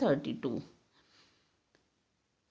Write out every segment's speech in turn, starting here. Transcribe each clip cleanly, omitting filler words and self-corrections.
32।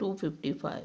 255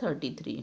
33।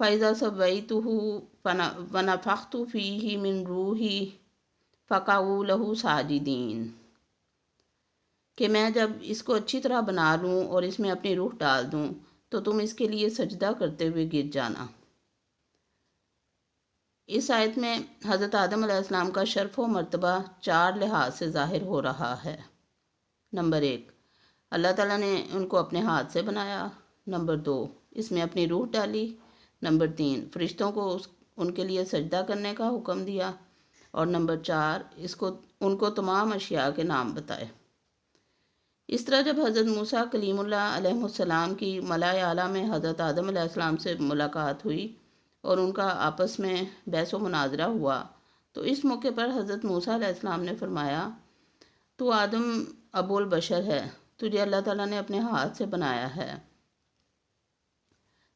فَإِذَا سَوَّيْتُهُ وَنَفَخْتُ فِيهِ مِن رُوحِي فَقَعُوا لَهُ سَاجِدِينَ، کہ میں جب اس کو اچھی طرح بنا لوں اور اس میں اپنی روح ڈال دوں تو تم اس کے لیے سجدہ کرتے ہوئے گر جانا۔ اس آیت میں حضرت آدم علیہ السلام کا شرف و مرتبہ 4 لحاظ سے ظاہر ہو رہا ہے۔ نمبر 1، اللہ تعالیٰ نے ان کو اپنے ہاتھ سے بنایا۔ نمبر 2، اس میں اپنی روح ڈالی۔ نمبر 3، فرشتوں کو ان کے لیے سجدہ کرنے کا حکم دیا۔ اور نمبر 4، ان کو تمام اشیاء کے نام بتائے۔ اس طرح جب حضرت موسیٰ کلیم اللہ علیہ السلام کی ملائے اعلیٰ میں حضرت آدم علیہ السلام سے ملاقات ہوئی اور ان کا آپس میں بحث و مناظرہ ہوا، تو اس موقع پر حضرت موسیٰ علیہ السلام نے فرمایا، تو آدم ابو البشر ہے، تجھے اللہ تعالیٰ نے اپنے ہاتھ سے بنایا ہے،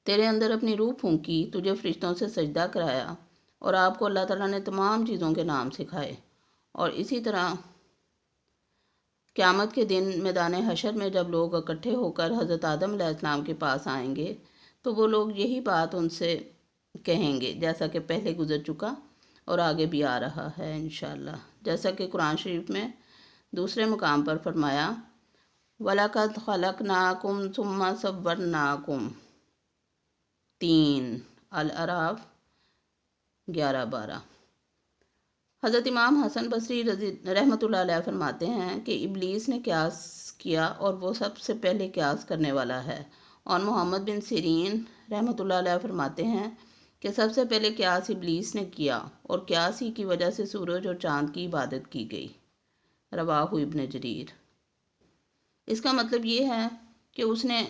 تیرے اندر اپنی روح پھونکی، تجھے فرشتوں سے سجدہ کرایا، اور آپ کو اللہ تعالیٰ نے تمام چیزوں کے نام سکھائے۔ اور اسی طرح قیامت کے دن میدان حشر میں جب لوگ اکٹھے ہو کر حضرت آدم علیہ السلام کے پاس آئیں گے تو وہ لوگ یہی بات ان سے کہیں گے، جیسا کہ پہلے گزر چکا اور آگے بھی آ رہا ہے انشاءاللہ۔ جیسا کہ قرآن شریف میں دوسرے مقام پر فرمایا، وَلَقَدْ خَلَقْنَاكُمْ ثُمَّ صَوَّرْنَاكُمْ 3 الاعراف 11-12۔ حضرت امام حسن بصری رحمۃ اللہ علیہ فرماتے ہیں کہ ابلیس نے قیاس کیا اور وہ سب سے پہلے قیاس کرنے والا ہے، اور محمد بن سیرین رحمۃ اللہ علیہ فرماتے ہیں کہ سب سے پہلے قیاس ابلیس نے کیا اور قیاس ہی کی وجہ سے سورج اور چاند کی عبادت کی گئی۔ رواہ ابن جریر۔ اس کا مطلب یہ ہے کہ اس نے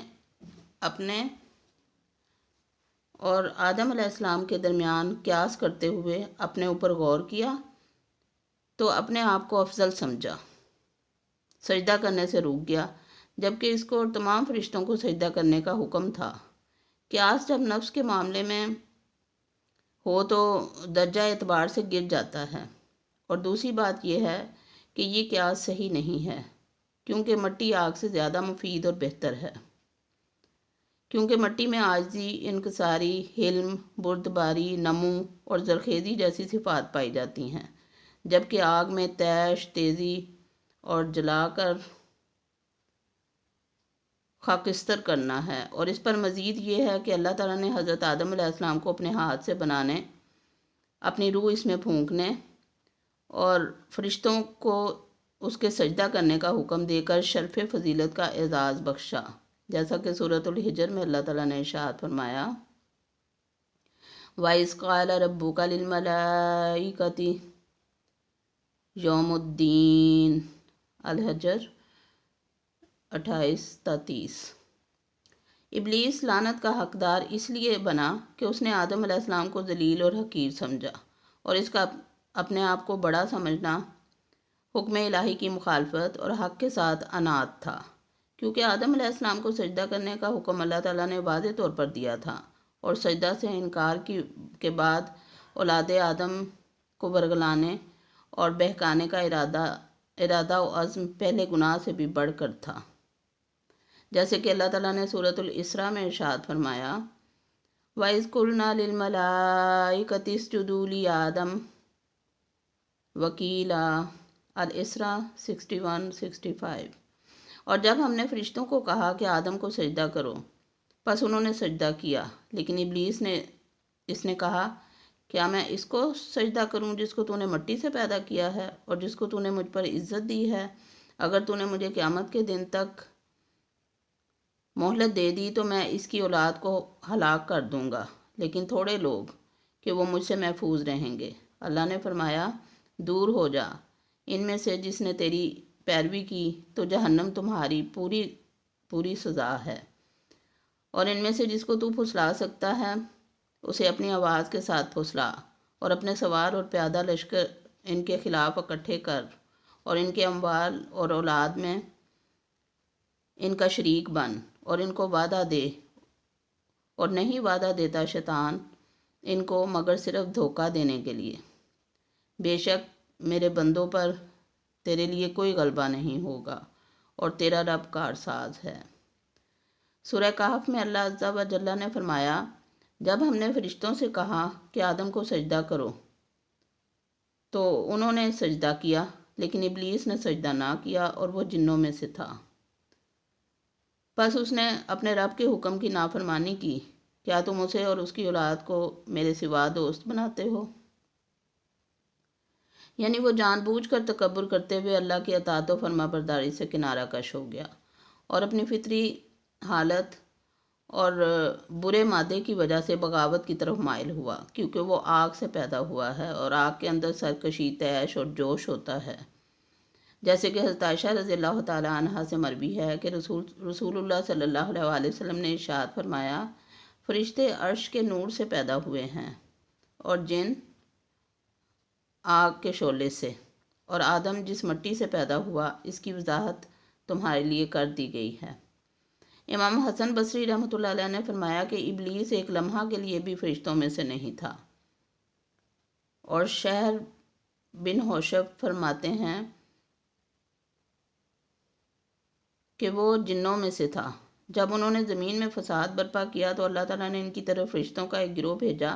اپنے اور آدم علیہ السلام کے درمیان قیاس کرتے ہوئے اپنے اوپر غور کیا تو اپنے آپ کو افضل سمجھا، سجدہ کرنے سے رک گیا، جبکہ اس کو اور تمام فرشتوں کو سجدہ کرنے کا حکم تھا۔ قیاس جب نفس کے معاملے میں ہو تو درجہ اعتبار سے گر جاتا ہے، اور دوسری بات یہ ہے کہ یہ قیاس صحیح نہیں ہے، کیونکہ مٹی آگ سے زیادہ مفید اور بہتر ہے، کیونکہ مٹی میں عاجزی، انکساری، حلم، بردباری، نمو اور زرخیزی جیسی صفات پائی جاتی ہیں، جبکہ آگ میں تیش، تیزی اور جلا کر خاکستر کرنا ہے۔ اور اس پر مزید یہ ہے کہ اللہ تعالیٰ نے حضرت آدم علیہ السلام کو اپنے ہاتھ سے بنانے، اپنی روح اس میں پھونکنے اور فرشتوں کو اس کے سجدہ کرنے کا حکم دے کر شرف فضیلت کا اعزاز بخشا، جیسا کہ سورۃ الحجر میں اللہ تعالیٰ نے ارشاد فرمایا، وَإِذْ قَالَ رَبُّكَ لِلْمَلَائِكَةِ یوم الدین، الحجر 28-30۔ ابلیس لعنت کا حقدار اس لیے بنا کہ اس نے آدم علیہ السلام کو ذلیل اور حقیر سمجھا، اور اس کا اپنے آپ کو بڑا سمجھنا حکم الہی کی مخالفت اور حق کے ساتھ عناد تھا، کیونکہ آدم علیہ السلام کو سجدہ کرنے کا حکم اللہ تعالیٰ نے واضح طور پر دیا تھا، اور سجدہ سے انکار کے بعد اولاد آدم کو ورگلانے اور بہکانے کا ارادہ و عزم پہلے گناہ سے بھی بڑھ کر تھا، جیسے کہ اللہ تعالیٰ نے سورۃ الاسراء میں ارشاد فرمایا، وَإِذْ قُلْنَا لِلْمَلَائِكَةِ اسْجُدُوا لِآدَمَ وَقِيلَ، الاسراء 61-65۔ اور جب ہم نے فرشتوں کو کہا کہ آدم کو سجدہ کرو، پس انہوں نے سجدہ کیا، لیکن ابلیس نے کہا، کیا میں اس کو سجدہ کروں جس کو تو نے مٹی سے پیدا کیا ہے اور جس کو تو نے مجھ پر عزت دی ہے؟ اگر تو نے مجھے قیامت کے دن تک مہلت دے دی تو میں اس کی اولاد کو ہلاک کر دوں گا، لیکن تھوڑے لوگ کہ وہ مجھ سے محفوظ رہیں گے۔ اللہ نے فرمایا، دور ہو جا ان میں سے جس نے تیری پیروی کی تو جہنم تمہاری پوری سزا ہے، اور ان میں سے جس کو تو پھسلا سکتا ہے اسے اپنی آواز کے ساتھ پھسلا، اور اپنے سوار اور پیادہ لشکر ان کے خلاف اکٹھے کر، اور ان کے اموال اور اولاد میں ان کا شریک بن، اور ان کو وعدہ دے، اور نہیں وعدہ دیتا شیطان ان کو مگر صرف دھوکہ دینے کے لیے۔ بے شک میرے بندوں پر تیرے لیے کوئی غلبہ نہیں ہوگا، اور تیرا رب کارساز ہے۔ سورہ کہف میں اللہ عز و جل نے فرمایا، جب ہم نے فرشتوں سے کہا کہ آدم کو سجدہ کرو تو انہوں نے سجدہ کیا، لیکن ابلیس نے سجدہ نہ کیا اور وہ جنوں میں سے تھا۔ پس اس نے اپنے رب کے حکم کی نافرمانی کی۔ کیا تم اسے اور اس کی اولاد کو میرے سوا دوست بناتے ہو؟ یعنی وہ جان بوجھ کر تکبر کرتے ہوئے اللہ کی اطاعت و فرما برداری سے کنارہ کش ہو گیا اور اپنی فطری حالت اور برے مادے کی وجہ سے بغاوت کی طرف مائل ہوا، کیونکہ وہ آگ سے پیدا ہوا ہے اور آگ کے اندر سرکشی، طیش اور جوش ہوتا ہے۔ جیسے کہ حضرت عائشہ رضی اللہ تعالیٰ عنہ سے مروی ہے کہ رسول اللہ صلی اللہ علیہ وسلم نے ارشاد فرمایا، فرشتے عرش کے نور سے پیدا ہوئے ہیں اور جن آگ کے شعلے سے، اور آدم جس مٹی سے پیدا ہوا اس کی وضاحت تمہارے لیے کر دی گئی ہے۔ امام حسن بصری رحمۃ اللہ علیہ نے فرمایا کہ ابلیس ایک لمحہ کے لیے بھی فرشتوں میں سے نہیں تھا، اور شہر بن حوشب فرماتے ہیں کہ وہ جنوں میں سے تھا۔ جب انہوں نے زمین میں فساد برپا کیا تو اللہ تعالیٰ نے ان کی طرف فرشتوں کا ایک گروہ بھیجا،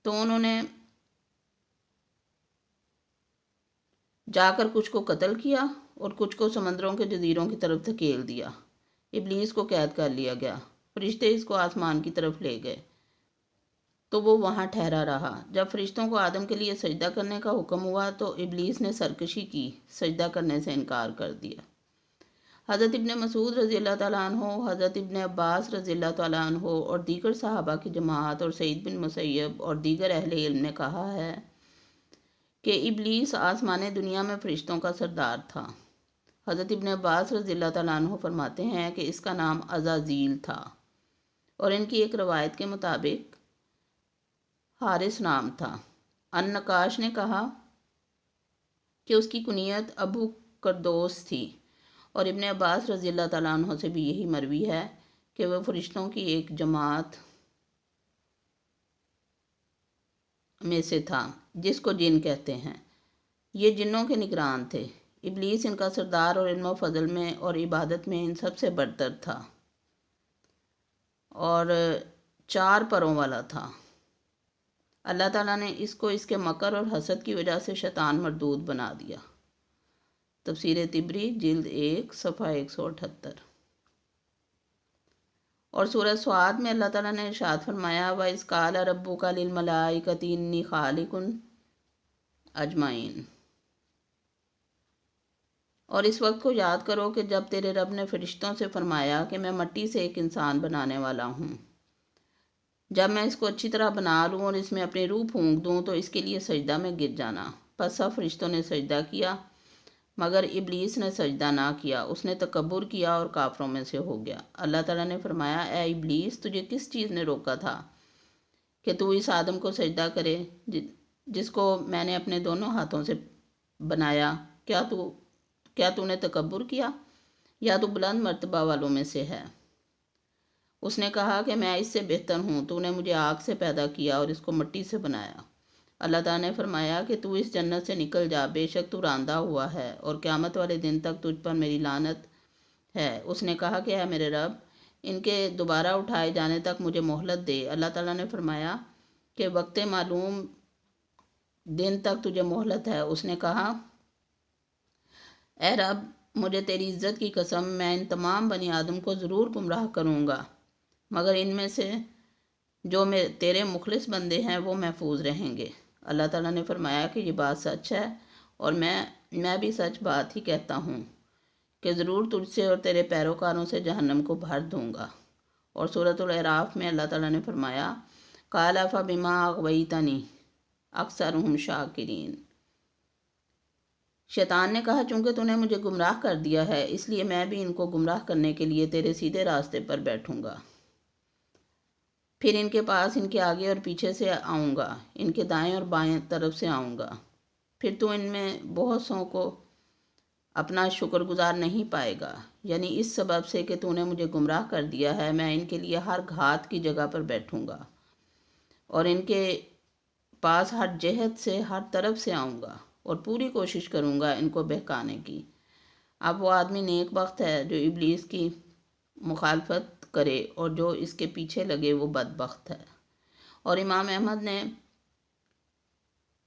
تو انہوں نے جا کر کچھ کو قتل کیا اور کچھ کو سمندروں کے جزیروں کی طرف دھکیل دیا۔ ابلیس کو قید کر لیا گیا، فرشتے اس کو آسمان کی طرف لے گئے تو وہ وہاں ٹھہرا رہا۔ جب فرشتوں کو آدم کے لیے سجدہ کرنے کا حکم ہوا تو ابلیس نے سرکشی کی، سجدہ کرنے سے انکار کر دیا۔ حضرت ابن مسعود رضی اللہ تعالیٰ عنہ، حضرت ابن عباس رضی اللہ تعالیٰ عنہ اور دیگر صحابہ کی جماعت اور سعید بن مسیب اور دیگر اہل علم نے کہا ہے کہ ابلیس آسمان دنیا میں فرشتوں کا سردار تھا۔ حضرت ابن عباس رضی اللہ تعالیٰ عنہ فرماتے ہیں کہ اس کا نام عزازیل تھا، اور ان کی ایک روایت کے مطابق حارث نام تھا۔ النقاش نے کہا کہ اس کی کنیت ابو کردوس تھی، اور ابن عباس رضی اللہ تعالیٰ عنہ سے بھی یہی مروی ہے کہ وہ فرشتوں کی ایک جماعت میں سے تھا جس کو جن کہتے ہیں۔ یہ جنوں کے نگران تھے۔ ابلیس ان کا سردار اور علم و فضل میں اور عبادت میں ان سب سے برتر تھا اور 4 پروں والا تھا۔ اللہ تعالیٰ نے اس کو اس کے مکر اور حسد کی وجہ سے شیطان مردود بنا دیا۔ تفسیر طبری جلد 1 صفحہ 178۔ اور سورہ سعاد میں اللہ تعالیٰ نے ارشاد فرمایا، وَإِذْ قَالَ رَبُّكَ لِلْمَلَائِكَةِ إِنِّي خَالِقٌ أَجْمَعِينَ۔ اور اس وقت کو یاد کرو کہ جب تیرے رب نے فرشتوں سے فرمایا کہ میں مٹی سے ایک انسان بنانے والا ہوں، جب میں اس کو اچھی طرح بنا لوں اور اس میں اپنی روح پھونک دوں تو اس کے لیے سجدہ میں گر جانا۔ پس سب فرشتوں نے سجدہ کیا مگر ابلیس نے سجدہ نہ کیا، اس نے تکبر کیا اور کافروں میں سے ہو گیا۔ اللہ تعالیٰ نے فرمایا، اے ابلیس، تجھے کس چیز نے روکا تھا کہ تو اس آدم کو سجدہ کرے جس کو میں نے اپنے دونوں ہاتھوں سے بنایا؟ کیا تو نے تکبر کیا یا تو بلند مرتبہ والوں میں سے ہے؟ اس نے کہا کہ میں اس سے بہتر ہوں، تو نے مجھے آگ سے پیدا کیا اور اس کو مٹی سے بنایا۔ اللہ تعالیٰ نے فرمایا کہ تو اس جنت سے نکل جا، بے شک تو راندہ ہوا ہے اور قیامت والے دن تک تجھ پر میری لعنت ہے۔ اس نے کہا کہ اے میرے رب، ان کے دوبارہ اٹھائے جانے تک مجھے مہلت دے۔ اللہ تعالیٰ نے فرمایا کہ وقت معلوم دن تک تجھے مہلت ہے۔ اس نے کہا، اے رب، مجھے تیری عزت کی قسم، میں ان تمام بنی آدم کو ضرور گمراہ کروں گا، مگر ان میں سے جو تیرے مخلص بندے ہیں وہ محفوظ رہیں گے۔ اللہ تعالیٰ نے فرمایا کہ یہ بات سچ ہے، اور میں بھی سچ بات ہی کہتا ہوں کہ ضرور تجھ سے اور تیرے پیروکاروں سے جہنم کو بھر دوں گا۔ اور سورۃ الاعراف میں اللہ تعالیٰ نے فرمایا، قَالَ فَبِمَا أَغْوَيْتَنِي أَكْثَرُهُمْ شَاكِرِينَ۔ شیطان نے کہا، چونکہ تو نے مجھے گمراہ کر دیا ہے اس لیے میں بھی ان کو گمراہ کرنے کے لیے تیرے سیدھے راستے پر بیٹھوں گا، پھر ان کے پاس ان کے آگے اور پیچھے سے آؤں گا، ان کے دائیں اور بائیں طرف سے آؤں گا، پھر تو ان میں بہت سو کو اپنا شکر گزار نہیں پائے گا، یعنی اس سبب سے کہ تو نے مجھے گمراہ کر دیا ہے میں ان کے لیے ہر گھات کی جگہ پر بیٹھوں گا اور ان کے پاس ہر جہت سے ہر طرف سے آؤں گا اور پوری کوشش کروں گا ان کو بہکانے کی۔ اب وہ آدمی نیک بخت ہے جو ابلیس کی مخالفت کرے اور جو اس کے پیچھے لگے وہ بدبخت ہے۔ اور امام احمد نے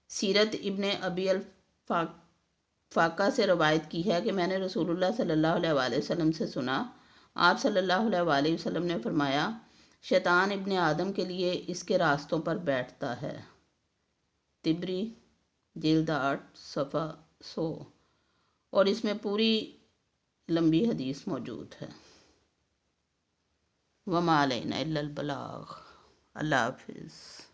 سیرت ابن ابی الفاقہ سے روایت کی ہے کہ میں نے رسول اللہ صلی اللہ علیہ وآلہ وسلم سے سنا، آپ صلی اللہ علیہ وآلہ وسلم نے فرمایا، شیطان ابن آدم کے لیے اس کے راستوں پر بیٹھتا ہے۔ تبری جلد 8 صفحہ 100، اور اس میں پوری لمبی حدیث موجود ہے۔ وما علینا الا البلاغ۔ اللہ حافظ۔